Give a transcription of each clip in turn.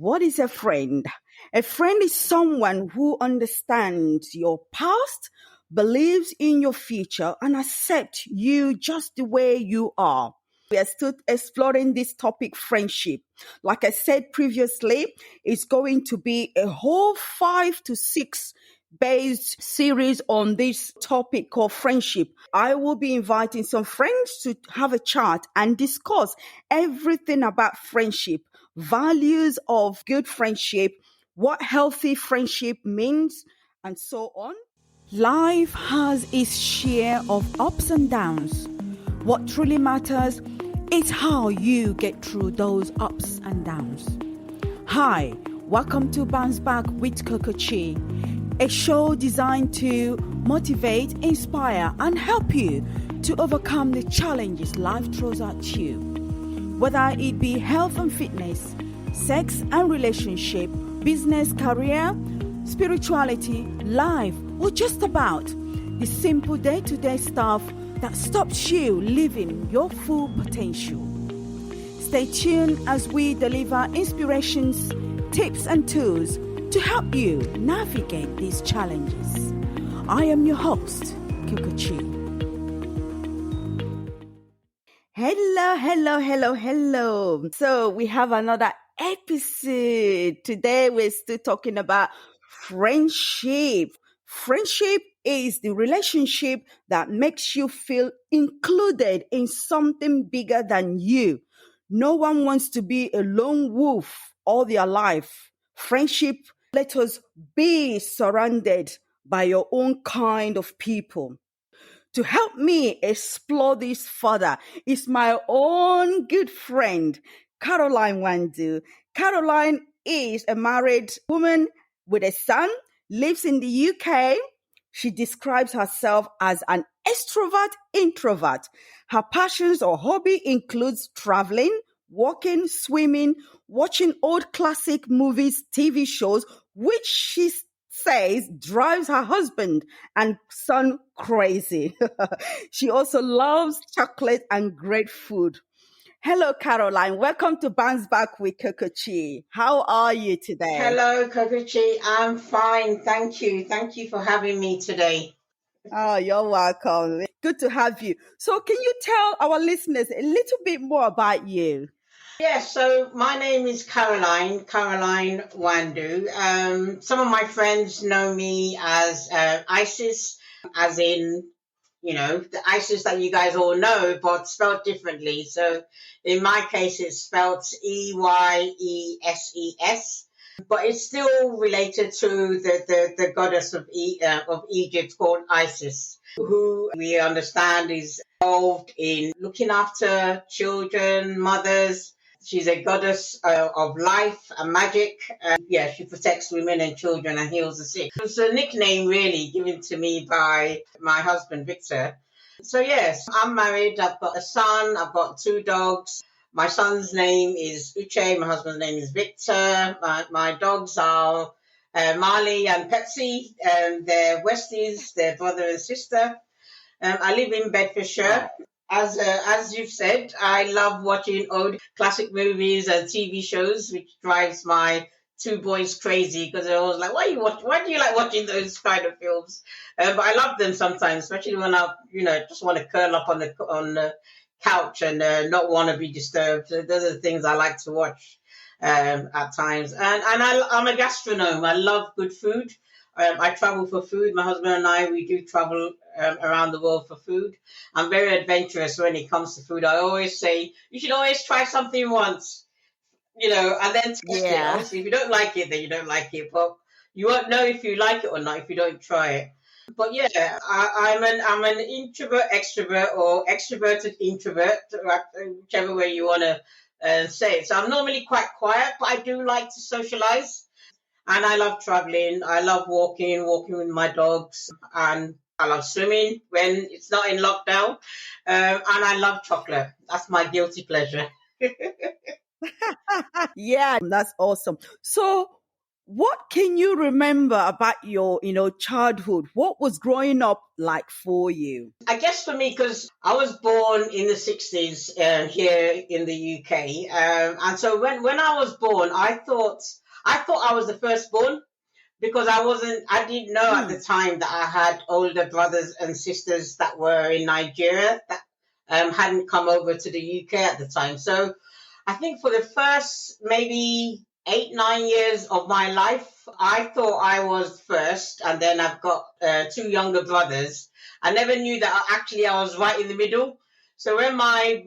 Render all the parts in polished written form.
What is a friend? A friend is someone who understands your past, believes in your future, and accepts you just the way you are. We are still exploring this topic, friendship. Like I said previously, it's going to be a whole 5 to 6 based series on this topic called friendship. I will be inviting some friends to have a chat and discuss everything about friendship, values of good friendship, what healthy friendship means, and so on. Life has its share of ups and downs. What truly matters is how you get through those ups and downs. Hi, welcome to Bounce Back with Coco-Chi, a show designed to motivate, inspire, and help you to overcome the challenges life throws at you. Whether it be health and fitness, sex and relationship, business, career, spirituality, life, or just about the simple day-to-day stuff that stops you living your full potential. Stay tuned as we deliver inspirations, tips, and tools to help you navigate these challenges. I am your host, Coco-Chi. Hello. So we have another episode. Today we're still talking about friendship. Friendship is the relationship that makes you feel included in something bigger than you. No one wants to be a lone wolf all their life. Friendship let us be surrounded by your own kind of people. To help me explore this further is my own good friend, Caroline Nwadu. Caroline is a married woman with a son, lives in the UK. She describes herself as an extrovert introvert. Her passions or hobby includes traveling, walking, swimming, watching old classic movies, TV shows, which she says drives her husband and son crazy. She also loves chocolate and great food. Hello, Caroline. Welcome to Bounce Back with Coco-Chi. How are you today? Hello, Coco-Chi. I'm fine. Thank you. Thank you for having me today. Oh, you're welcome. Good to have you. So can you tell our listeners a little bit more about you? Yes, so my name is Caroline Nwadu. Some of my friends know me as Isis, as in, the Isis that you guys all know, but spelled differently. So in my case, it's spelled Yeses, but it's still related to the goddess of Egypt called Isis, who we understand is involved in looking after children, mothers. She's a goddess of life and magic. She protects women and children and heals the sick. It's a nickname really given to me by my husband, Victor. So yes, I'm married. I've got a son. I've got 2 dogs. My son's name is Uche. My husband's name is Victor. My dogs are Marley and Pepsi. They're Westies. They're brother and sister. I live in Bedfordshire. As you've said, I love watching old classic movies and TV shows, which drives my 2 boys crazy because they're always like, "Why do you like watching those kind of films?" But I love them sometimes, especially when I, just want to curl up on the couch and not want to be disturbed. So those are the things I like to watch at times. And I'm a gastronome. I love good food. I travel for food. My husband and I, we do travel around the world for food. I'm very adventurous when it comes to food. I always say, you should always try something once, and then test it. Obviously, if you don't like it, then you don't like it. But you won't know if you like it or not if you don't try it. But yeah, I'm an introvert, extrovert, or extroverted introvert, whichever way you want to say it. So I'm normally quite quiet, but I do like to socialize. And I love traveling. I love walking with my dogs. And I love swimming when it's not in lockdown. And I love chocolate. That's my guilty pleasure. Yeah, that's awesome. So What can you remember about your, childhood? What was growing up like for you? I guess for me, because I was born in the 60s here in the UK. And so when I was born, I thought I was the firstborn because I didn't know at the Mm, time that I had older brothers and sisters that were in Nigeria that hadn't come over to the UK at the time. So I think for the first maybe 8, 9 years of my life, I thought I was first, and then I've got two younger brothers. I never knew that actually I was right in the middle. So when my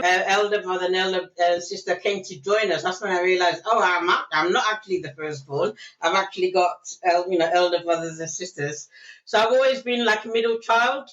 elder brother and elder sister came to join us, that's when I realized, oh, I'm not actually the firstborn. I've actually got elder brothers and sisters. So I've always been like a middle child.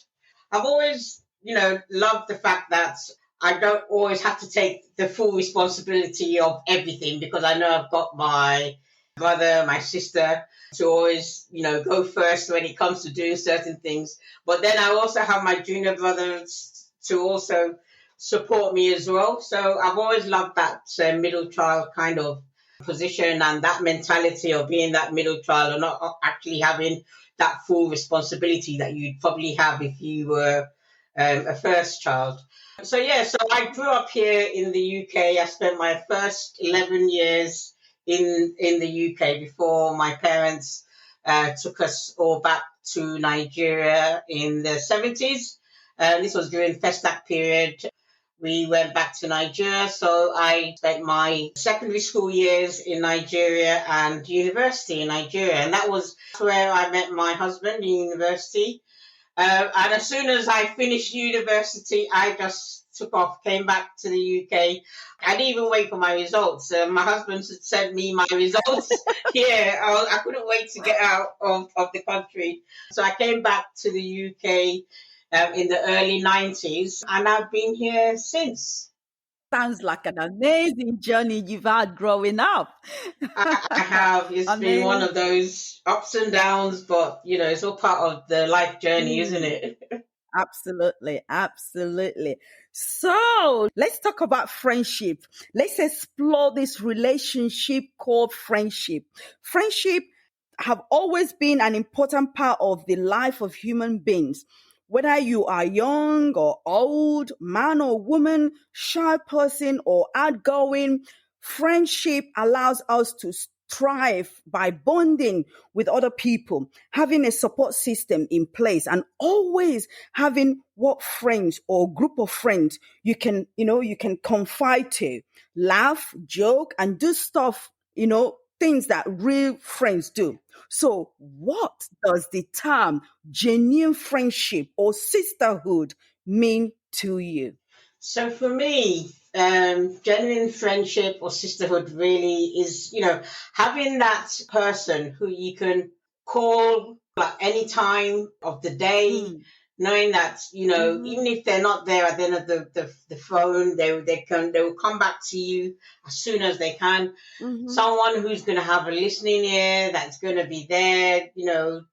I've always loved the fact that I don't always have to take the full responsibility of everything because I know I've got my brother, my sister to always, go first when it comes to doing certain things. But then I also have my junior brothers to also support me as well. So I've always loved that middle child kind of position and that mentality of being that middle child and not actually having that full responsibility that you'd probably have if you were a first child. So yeah, so I grew up here in the UK. I spent my first 11 years in the UK before my parents took us all back to Nigeria in the 70s. This was during Festac period. We went back to Nigeria, so I spent my secondary school years in Nigeria and university in Nigeria, and that was where I met my husband in university. And as soon as I finished university, I just took off, came back to the UK. I didn't even wait for my results. My husband had sent me my results here. I couldn't wait to get out of the country. So I came back to the UK in the early 90s, and I've been here since. sounds like an amazing journey you've had growing up. I have. It's been one of Amazing. those ups and downs, but it's all part of the life journey, isn't Mm. it? Absolutely, absolutely. So let's talk about friendship. Let's explore this relationship called friendship. Friendship have always been an important part of the life of human beings. Whether you are young or old, man or woman, shy person or outgoing, friendship allows us to thrive by bonding with other people, having a support system in place, and always having what friends or group of friends you can confide to, laugh, joke, and do stuff, things that real friends do. So, what does the term genuine friendship or sisterhood mean to you? So for me, genuine friendship or sisterhood really is, having that person who you can call at any time of the day, Mm, knowing that, mhm, even if they're not there at the end of the phone, they will come back to you as soon as they can. mhm, Someone who's going to have a listening ear, that's going to be there,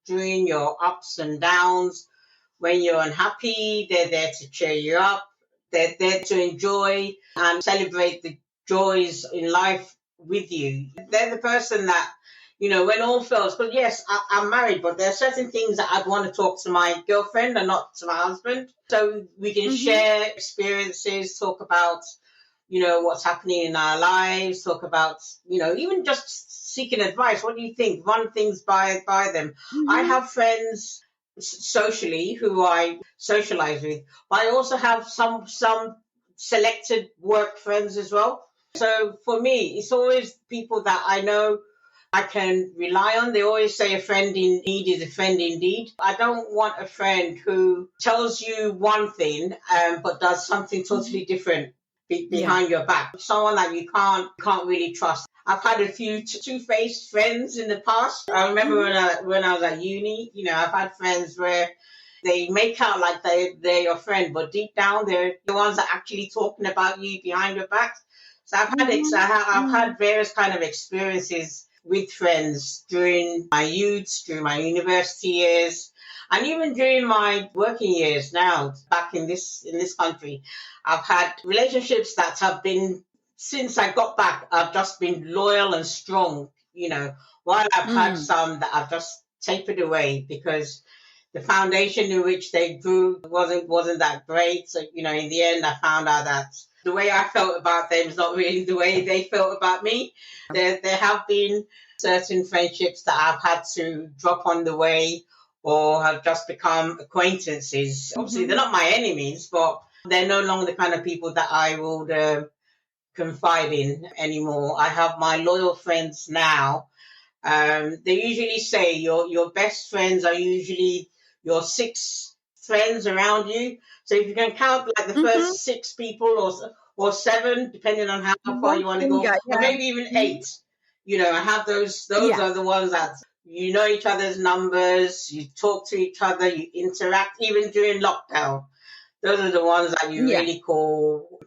during your ups and downs. When you're unhappy, they're there to cheer you up. They're there to enjoy and celebrate the joys in life with you. They're the person that, when all fails, but yes, I'm married, but there are certain things that I'd want to talk to my girlfriend and not to my husband. So we can mhm, share experiences, talk about, what's happening in our lives, talk about, even just seeking advice. What do you think? Run things by them. I mhm, have friends socially who I socialize with, but I also have some selected work friends as well. So for me, it's always people that I know I can rely on. They always say a friend in need is a friend indeed. I don't want a friend who tells you one thing but does something mhm. totally different Yeah. behind your back. Someone that you can't really trust. I've had a few two-faced friends in the past. I remember Mhm, when I was at uni. I've had friends where they make out like they're your friend, but deep down they're the ones that are actually talking about you behind your back. So mhm, I've mhm, had various kind of experiences with friends during my youth, during my university years, and even during my working years now back in this country. I've had relationships that have been since I got back. I've just been loyal and strong. while I've had Mm. some that I've just tapered away because the foundation in which they grew wasn't that great. So, in the end, I found out that the way I felt about them is not really the way they felt about me. There have been certain friendships that I've had to drop on the way or have just become acquaintances. Obviously, they're Mm-hmm. not my enemies, but they're no longer the kind of people that I would confide in anymore. I have my loyal friends now. They usually say your best friends are usually your six friends around you. So if you can count like the Mm-hmm. first six people or seven, depending on how far One you want to go, finger, or yeah. maybe even Mhm. eight. I have those. Those Yeah. are the ones that you know each other's numbers, you talk to each other, you interact even during lockdown. Those are the ones that Yeah.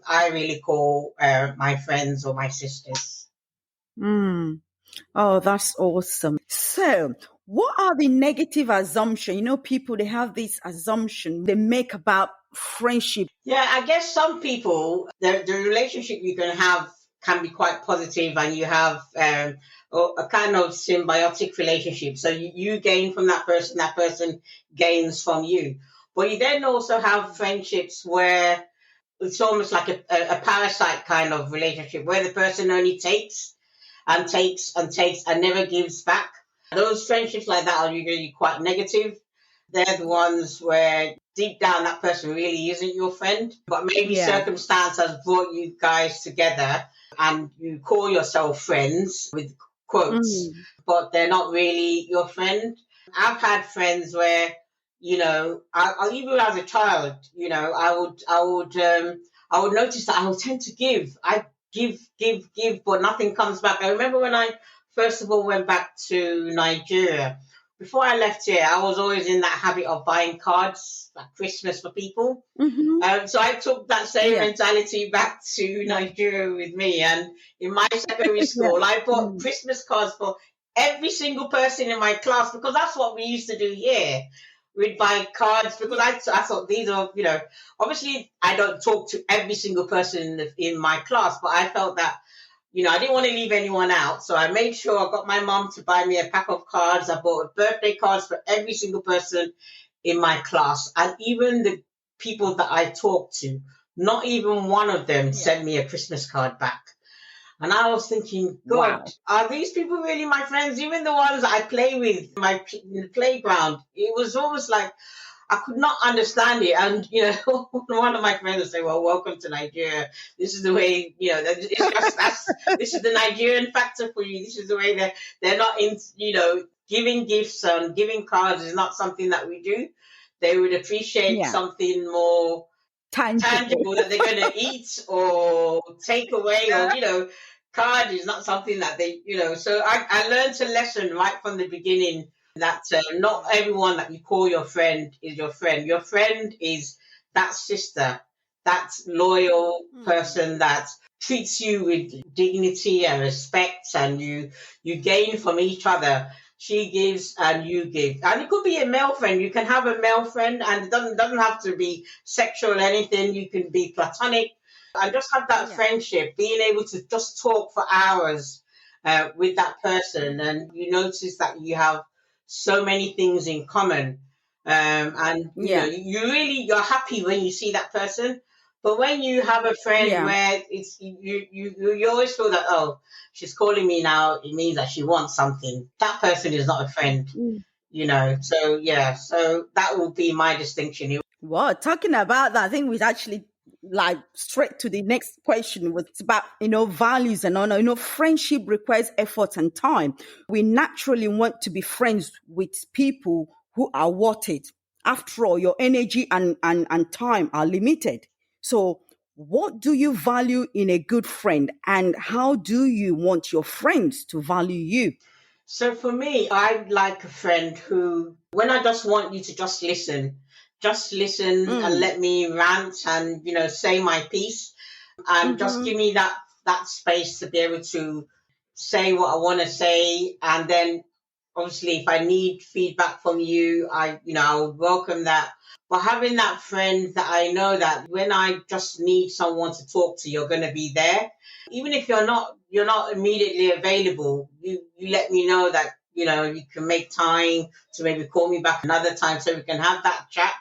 I really call my friends or my sisters. Mm. Oh, that's awesome. So, what are the negative assumptions? People, they have this assumption they make about friendship. Yeah, I guess some people, the relationship you can have can be quite positive, and you have a kind of symbiotic relationship. So you gain from that person gains from you. But you then also have friendships where it's almost like a parasite kind of relationship where the person only takes and takes and takes and never gives back. Those friendships like that are usually quite negative. They're the ones where deep down that person really isn't your friend, but maybe Yeah. circumstance has brought you guys together and you call yourself friends with quotes, Mm. but they're not really your friend. I've had friends where, even as a child, I would notice that I would tend to give. I give, but nothing comes back. I remember when I first of all went back to Nigeria. Before I left here, I was always in that habit of buying cards at Christmas for people. Mm-hmm. So I took that same Yeah. mentality back to Nigeria with me. And in my secondary Yeah. school, I bought Mm. Christmas cards for every single person in my class because that's what we used to do here. We'd buy cards because Yeah. I thought these are, obviously I don't talk to every single person in my class, but I felt that I didn't want to leave anyone out. So I made sure I got my mom to buy me a pack of cards. I bought birthday cards for every single person in my class. And even the people that I talked to, not even one of them Yeah. sent me a Christmas card back. And I was thinking, God, Wow. are these people really my friends? Even the ones I play with in the playground, it was almost like I could not understand it. And, one of my friends would say, well, welcome to Nigeria. This is the way, this is the Nigerian factor for you. This is the way that they're not giving gifts and giving cards is not something that we do. They would appreciate Yeah. something more Tangible. tangible that they're going to eat or take away or, card is not something that so I learned a lesson right from the beginning that not everyone that you call your friend is your friend. Your friend is that sister, that loyal Mm. person that treats you with dignity and respect, and you gain from each other. She gives and you give, and it could be a male friend. You can have a male friend, and it doesn't have to be sexual or anything. You can be platonic and just have that Yeah. friendship, being able to just talk for hours with that person, Mm. and you notice that you have so many things in common. And Yeah. you're happy when you see that person. But when you have a friend Yeah. where it's you always feel that, oh, she's calling me now, it means that she wants something. That person is not a friend, Mm. So yeah, so that will be my distinction. Well, talking about that, I think we actually like straight to the next question was about, values and honor. Friendship requires effort and time. We naturally want to be friends with people who are worth it. After all, your energy and time are limited. So what do you value in a good friend, and how do you want your friends to value you? So for me, I like a friend who, when I just want you to just listen and Mm. let me rant and, say my piece and just Mm-hmm. give me that space to be able to say what I want to say. And then obviously, if I need feedback from you, I would welcome that. But having that friend that I know that when I just need someone to talk to, you're going to be there. Even if you're not immediately available, you let me know that, you can make time to maybe call me back another time so we can have that chat.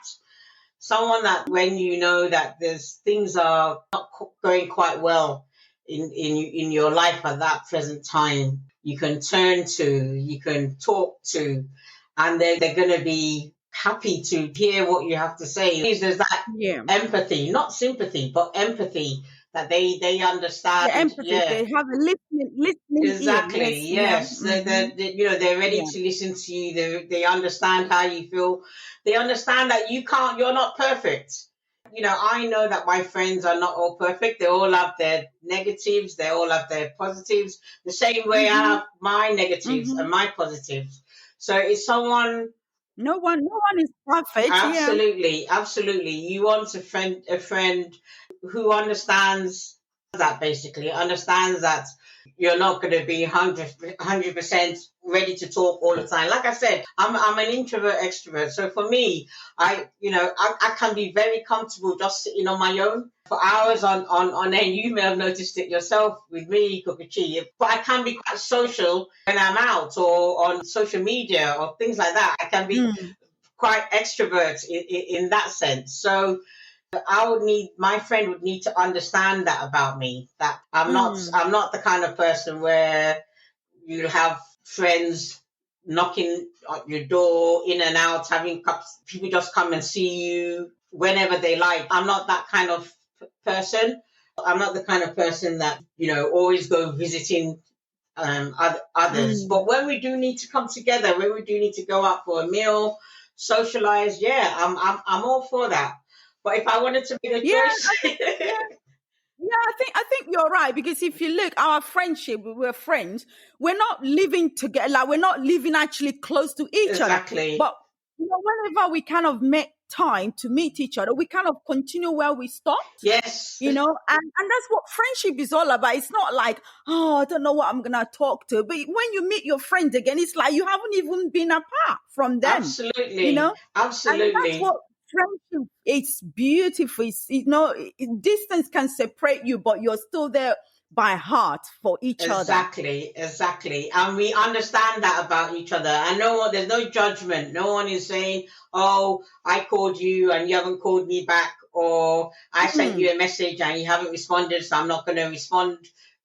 Someone that when you know that there's things are not going quite well in your life at that present time, you can turn to, you can talk to, and they're going to be happy to hear what you have to say. There's that Yeah. empathy, not sympathy, but empathy, that they The understand. empathy. Yeah. They have a listening ear. Exactly. Yes. Yeah. Yes. They're ready Yeah. to listen to you. They understand how you feel. They understand that you're not perfect. I know that my friends are not all perfect. They all have their negatives. They all have their positives. The same way I Mm-hmm. have my negatives Mm-hmm. and my positives. So it's someone. No one is perfect. Yeah. Absolutely, absolutely. You want a friend who understands that, basically understands that you're not going to be 100% ready to talk all the time. Like I said, I'm an introvert extrovert. So for me, I can be very comfortable just sitting on my own for hours on end. You may have noticed it yourself with me, Coco-Chi. But I can be quite social when I'm out or on social media or things like that. I can be Mm. quite extrovert in that sense. So my friend would need to understand that about me, that Mm. I'm not the kind of person where you'll have friends knocking at your door in and out, having cups, people just come and see you whenever they like. I'm not that kind of person. I'm not the kind of person that, always go visiting others. Mm. But when we do need to come together, when we do need to go out for a meal, socialize, yeah, I'm all for that. But if I wanted to make a Yeah. choice, Yeah. Yeah, I think you're right, because if you look, our friendship, we're friends. We're not living together. Like, we're not living actually close to each other. exactly. But whenever we kind of make time to meet each other, we kind of continue where we stopped. Yes, And that's what friendship is all about. It's not like, oh, I don't know what I'm gonna talk to. But when you meet your friend again, it's like you haven't even been apart from them. You absolutely, know, and that's absolutely, what friendship. It's beautiful. Distance can separate you, but you're still there by heart for each other. exactly, exactly. And we understand that about each other. And there's no judgment. No one is saying, "Oh, I called you and you haven't called me back," or "I sent Mm, you a message and you haven't responded, so I'm not going to respond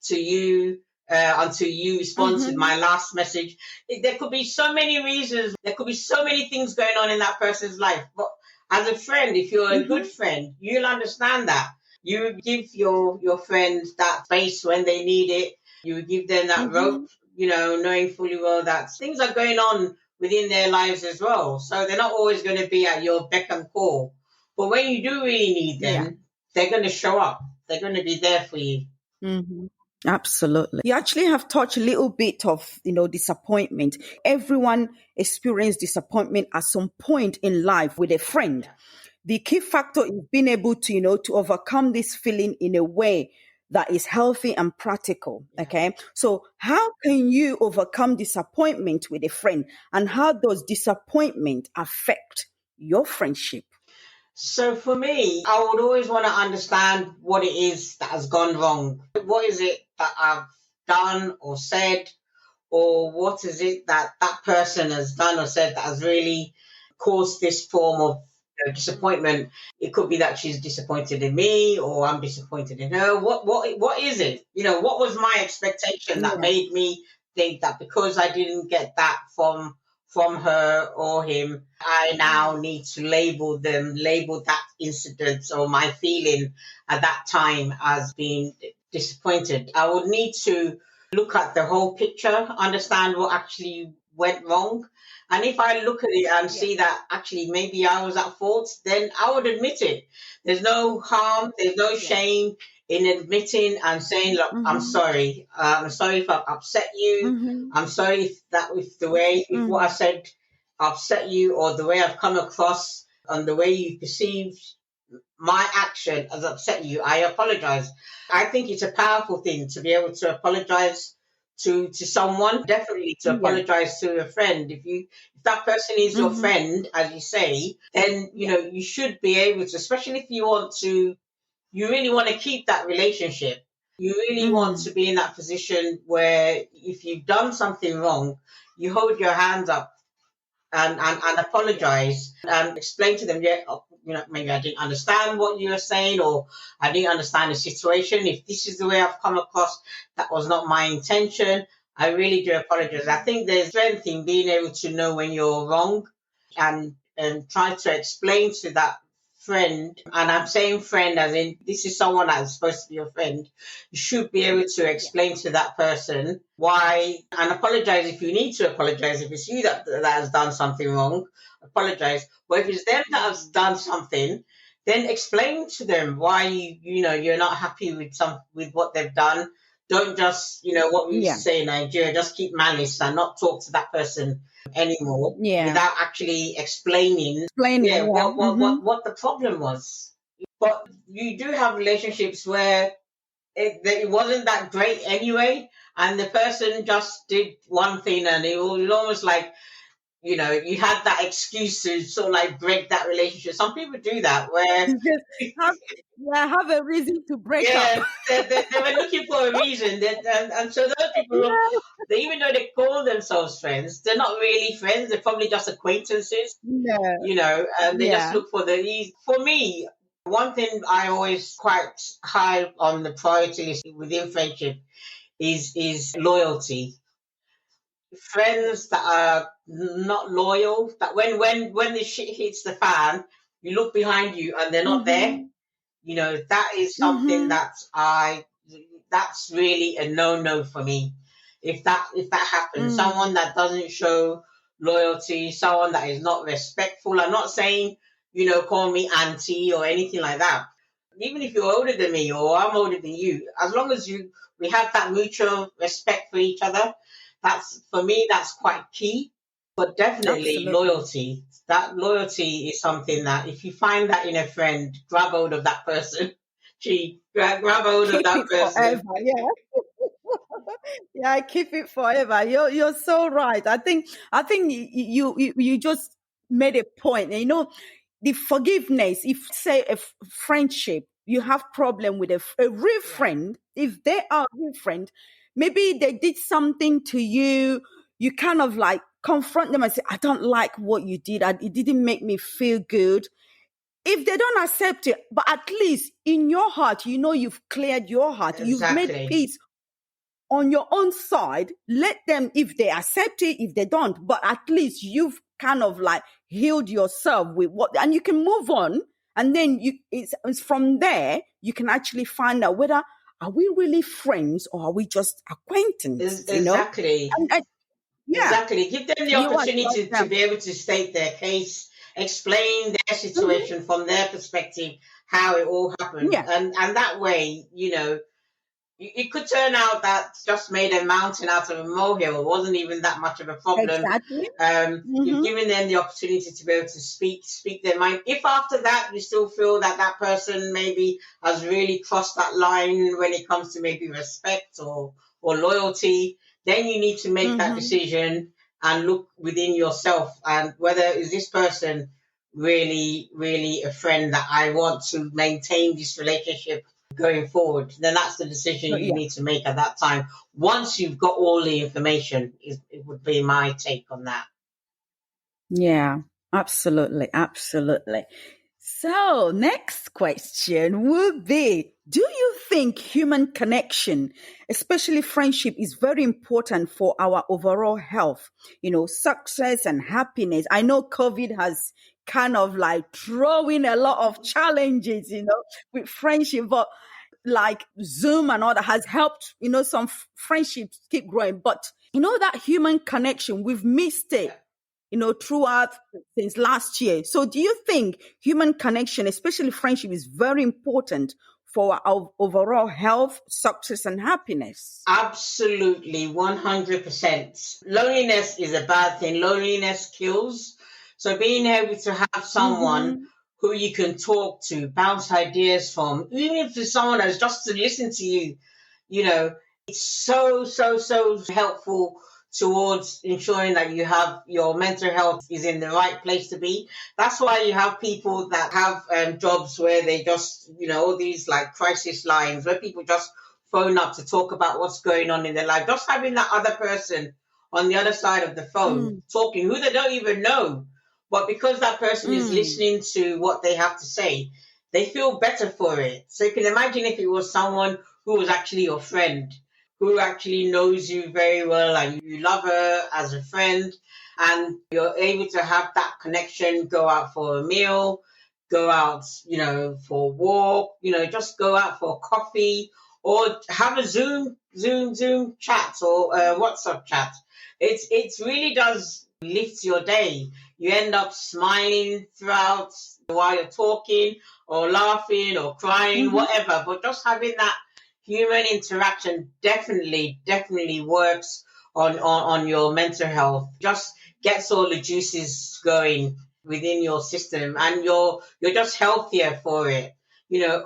to you." Until you respond to mm-hmm, my last message. There could be so many reasons. There could be so many things going on in that person's life. But as a friend, if you're a good mm-hmm, friend, you'll understand that. You give your friends that space when they need it. You give them that rope, mm-hmm. knowing fully well that things are going on within their lives as well. So they're not always going to be at your beck and call. But when you do really need Yeah. them, they're going to show up. They're going to be there for you. Mm-hmm. Absolutely. You actually have touched a little bit of, disappointment. Everyone experiences disappointment at some point in life with a friend. Yeah. The key factor is being able to, to overcome this feeling in a way that is healthy and practical. Yeah. Okay. So how can you overcome disappointment with a friend, and how does disappointment affect your friendship? So for me, I would always want to understand what it is that has gone wrong. What is it that I've done or said, or what is it that that person has done or said that has really caused this form of disappointment? It could be that she's disappointed in me, or I'm disappointed in her. What is it? What was my expectation that Yeah. made me think that because I didn't get that from her or him, I now need to label that incident or my feeling at that time as being disappointed. I would need to look at the whole picture, understand what actually went wrong. And if I look at it and Yeah. see that actually maybe I was at fault, then I would admit it. There's no harm, there's no Yeah. shame in admitting and saying, look, I'm Mm-hmm. sorry. I'm sorry if I've upset you. Mm-hmm. I'm sorry if what I Mm-hmm. said upset you, or the way I've come across and the way you perceived my action has upset you. I apologize. I think it's a powerful thing to be able to apologize to someone, definitely to Yeah. apologize to a friend. If that person is your Mm-hmm. friend, as you say, then Yeah. you should be able to, especially if you really want to keep that relationship. You really want Mm. to be in that position where if you've done something wrong, you hold your hands up and Yeah. apologize and explain to them, yeah, maybe I didn't understand what you were saying, or I didn't understand the situation. If this is the way I've come across, that was not my intention. I really do apologize. I think there's strength in being able to know when you're wrong and try to explain to that friend, and I'm saying friend as in this is someone that's supposed to be your friend. You should be able to Yeah. explain to that person why and apologize if you need to apologize. If it's you that has done something wrong, apologize. But if it's them that has Mm. done something, then explain to them why you're not happy with what they've done. Don't just what we used to Yeah. say in Nigeria, just keep malice and not talk to that person anymore Yeah. without actually explaining, Explaining. yeah, Yeah. Mm-hmm. what the problem was. But you do have relationships where it wasn't that great anyway, and the person just did one thing, and it was almost like you had that excuse to sort of like break that relationship. Some people do that where Just have, yeah, have a reason to break up. yeah, they were looking for a reason, and so those people, Yeah. even though they call themselves friends, they're not really friends. They're probably just acquaintances, Yeah. and they just Yeah. look for the ease. For me, one thing I always quite high on the priority list within friendship is loyalty. Friends that are not loyal, that when the shit hits the fan, you look behind you and they're not there. Mm-hmm. That is something Mm-hmm. that's really a no-no for me. If that happens, Mm. someone that doesn't show loyalty, someone that is not respectful. I'm not saying, call me auntie or anything like that. Even if you're older than me or I'm older than you, as long as we have that mutual respect for each other, that's for me, that's quite key. But definitely Absolutely. loyalty. That loyalty is something that if you find that in a friend, grab hold of that person. Grab hold of Keep that it forever. person. Yeah. Yeah, keep it forever. You're so right. I think you just made a point. The forgiveness. If say friendship, you have problem with a real Yeah. friend. If they are a real friend, maybe they did something to you. You kind of like confront them and say, "I don't like what you did. It didn't make me feel good." If they don't accept it, but at least in your heart, you've cleared your heart. You've made Exactly. peace on your own side. Let them, if they accept it, if they don't, but at least you've kind of like healed yourself with what, and you can move on. And then it's from there you can actually find out whether are we really friends or are we just acquaintances, Exactly. And yeah, Exactly. Give them the you advise opportunity to them. be able to state their case, explain their Mhm. situation from their perspective, how it all happened. Yeah, And that way, it could turn out that just made a mountain out of a molehill. It wasn't even that much of a problem. exactly. You've Hmm. given them the opportunity to be able to speak their mind. If after that you still feel that that person maybe has really crossed that line when it comes to maybe respect or loyalty, then you need to make that Hmm. decision and look within yourself and whether is this person really, really a friend that I want to maintain this relationship going forward, then that's the decision you Yeah. need to make at that time. Once you've got all the information, it would be my take on that. Yeah, absolutely. Absolutely. So, next question would be, do you think human connection, especially friendship, is very important for our overall health, success and happiness? I know COVID has kind of like thrown a lot of challenges, with friendship, but like Zoom and all that has helped, some friendships keep growing. But, that human connection, we've missed it, Yeah. throughout since last year. So do you think human connection, especially friendship, is very important for our overall health, success, and happiness? Absolutely, 100%. Loneliness is a bad thing. Loneliness kills. So being able to have someone Mm-hmm. who you can talk to, bounce ideas from, even if it's someone that's just to listen to you, you know, It's so, so, so helpful towards ensuring that you have your mental health is in the right place to be. That's why you have people that have jobs where they just, all these like crisis lines where people just phone up to talk about what's going on in their life. Just having that other person on the other side of the phone Mm, talking, who they don't even know. But because that person is mm, listening to what they have to say, they feel better for it. So you can imagine if it was someone who was actually your friend, who actually knows you very well and you love her as a friend, and you're able to have that connection, go out for a meal, go out, for a walk, just go out for coffee or have a Zoom chat or a WhatsApp chat. It really does lift your day. You end up smiling throughout while you're talking or laughing or crying, mhm, whatever. But just having that human interaction definitely works on your mental health. Just gets all the juices going within your system and you're just healthier for it.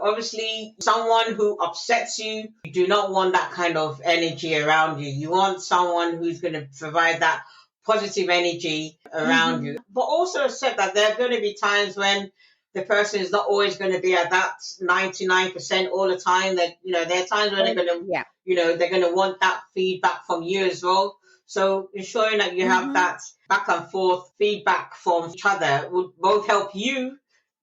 Obviously someone who upsets you, you do not want that kind of energy around you. You want someone who's going to provide that positive energy around you. mhm. But also accept that there are going to be times when the person is not always going to be at that 99% all the time. That there are times when they're Oh, going to yeah. they're going to want that feedback from you as well. So ensuring that you have Mhm. that back and forth feedback from each other would both help you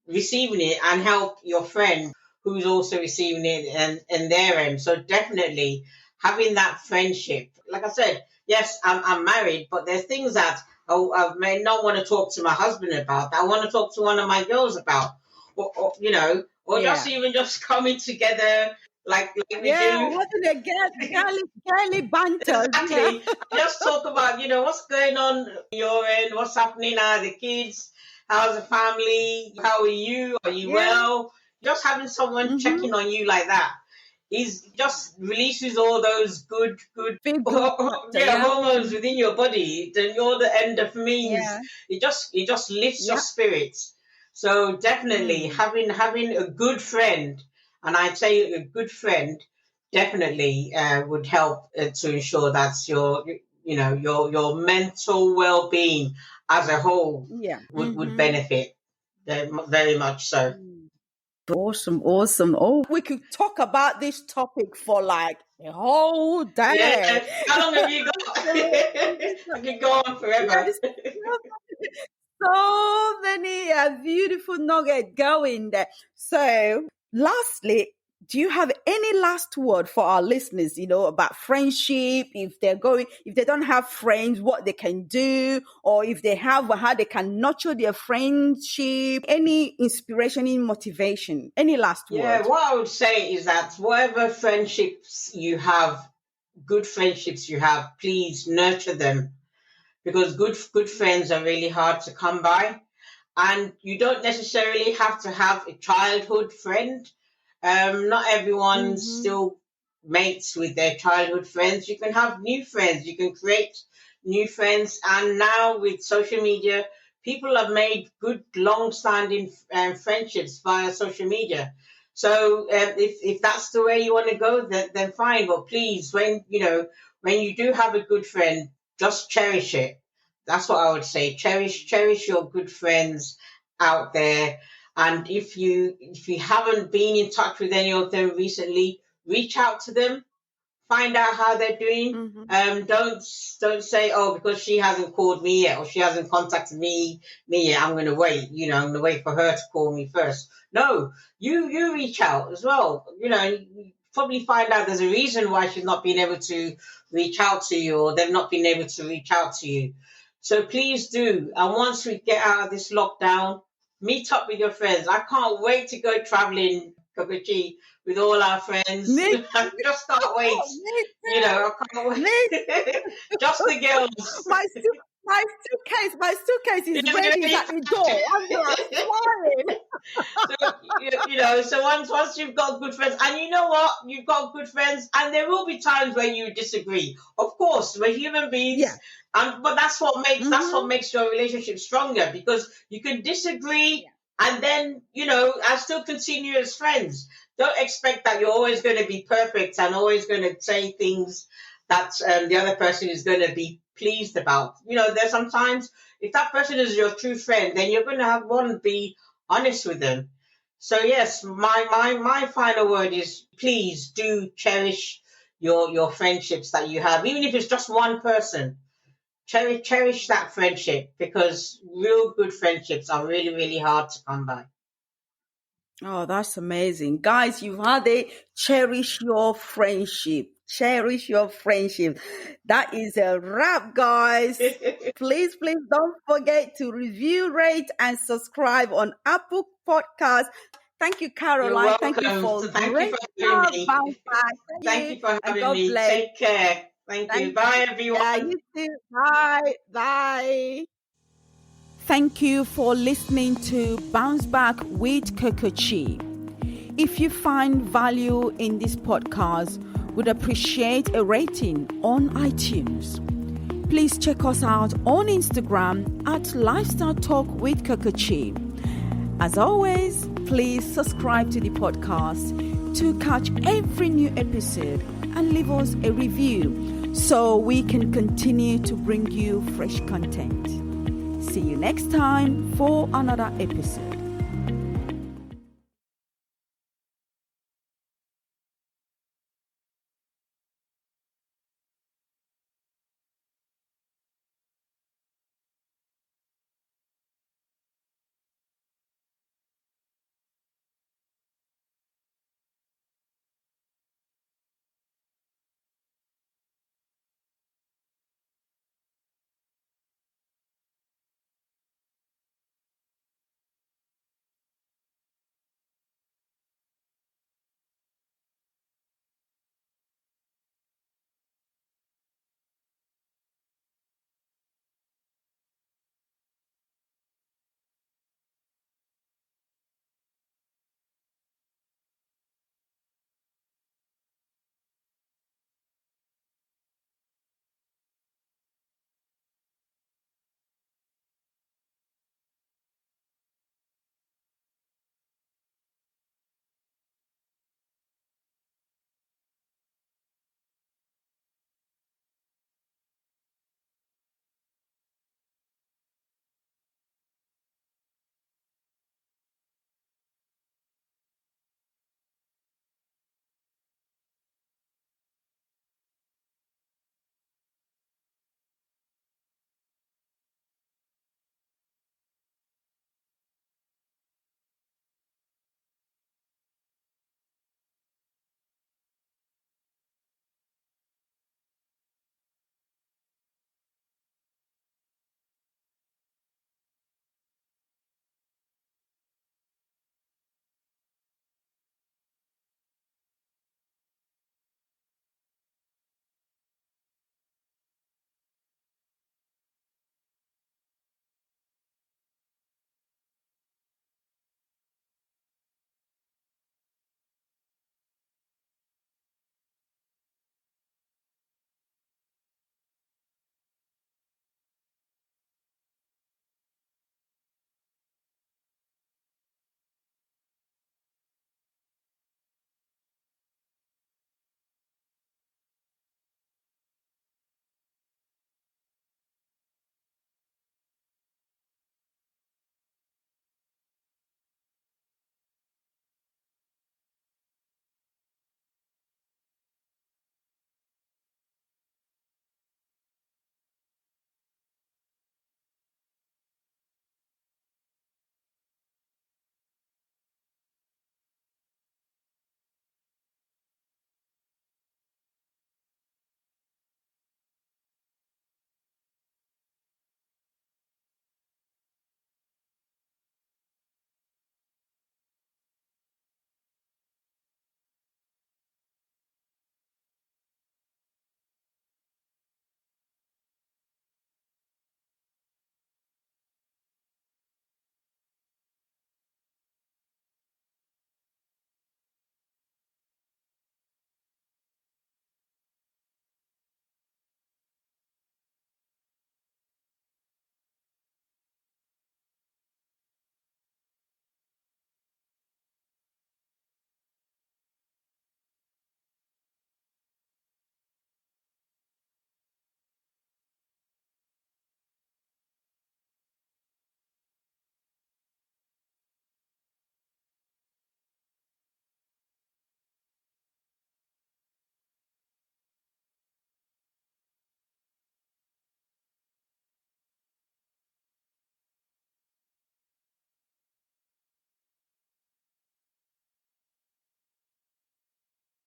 receiving it and help your friend who's also receiving it and their end. So definitely having that friendship. Like I said, yes, I'm married, but there's things that I may not want to talk to my husband about, that I want to talk to one of my girls about, or just Yeah. even just coming together like we Yeah, do. wasn't it girly banter? Yeah. Exactly. Just talk about, what's going on your end, what's happening now, the kids, how's the family, how are you? Are you Yeah. well? Just having someone Mhm. checking on you like that is just releases all those good Feel good factor. yeah, Yeah. hormones Mhm. within your body. Then all the endorphins. Yeah. It just lifts your Yeah. spirits. So definitely Mm. having a good friend, and I'd say a good friend definitely would help to ensure that your mental well-being as a whole Yeah. would Mhm. benefit very much so. Mm. Awesome, awesome. Oh, we could talk about this topic for like a whole Yeah, day. how long have you got? I could go on Yeah, forever. there's so many beautiful nuggets going there. So, lastly, do you have any last word for our listeners, about friendship? If they don't have friends, what they can do, or if they have, how they can nurture their friendship, any inspiration, any motivation, any last Yeah, word? what I would say is that whatever friendships you have, good friendships you have, please nurture them because good friends are really hard to come by. And you don't necessarily have to have a childhood friend. Not everyone Mm-hmm. still mates with their childhood friends. You can have new friends. You can create new friends. And now with social media, people have made good, long-standing friendships via social media. So if that's the way you want to go, then fine. But please, when you do have a good friend, just cherish it. That's what I would say. Cherish your good friends out there. And if you haven't been in touch with any of them recently, reach out to them, find out how they're doing. Mm-hmm. Don't say, oh, because she hasn't called me yet or she hasn't contacted me yet, I'm gonna wait. I'm gonna wait for her to call me first. No, you reach out as well. You probably find out there's a reason why she's not been able to reach out to you or they've not been able to reach out to you. So please do. And once we get out of this lockdown, meet up with your friends. I can't wait to go traveling, Coco-Chi, with all our friends. Me, I just can't wait. me I can't me wait. Just the girls. My suitcase is It's ready. It's at really the door. I'm just flying. so so once you've got good friends, and you know what, you've got good friends, and there will be times when you disagree. Of course, we're human Yeah. beings, and but that's what Mm-hmm. makes your relationship stronger because you can disagree, Yeah. and then I still continue as friends. don't expect that you're always going to be perfect and always going to say things that the other person is going to be pleased about. There's sometimes if that person is your true friend, then you're going to want to be honest with them. So yes, my final word is please do cherish your friendships that you have, even if it's just one person. Cherish that friendship, because real good friendships are really, really hard to come by. Oh, that's amazing. Guys, you've had it. Cherish your friendship. Cherish your friendship. That is a wrap, guys. Please don't forget to review, rate, and subscribe on Apple Podcasts. Thank you, You're Caroline. Thank you welcome. for So thank you great for having job, me. bounce back. Thank Thank you you, for and having God me. bless. Take care. Thank you. Thank Bye, you. Yeah, everyone. you too. Bye. Bye. Thank you for listening to Bounce Back with Coco-Chi. If you find value in this podcast, would appreciate a rating on iTunes. Please check us out on Instagram at Lifestyle Talk with Coco-Chi. As always, please subscribe to the podcast to catch every new episode and leave us a review so we can continue to bring you fresh content. See you next time for another episode.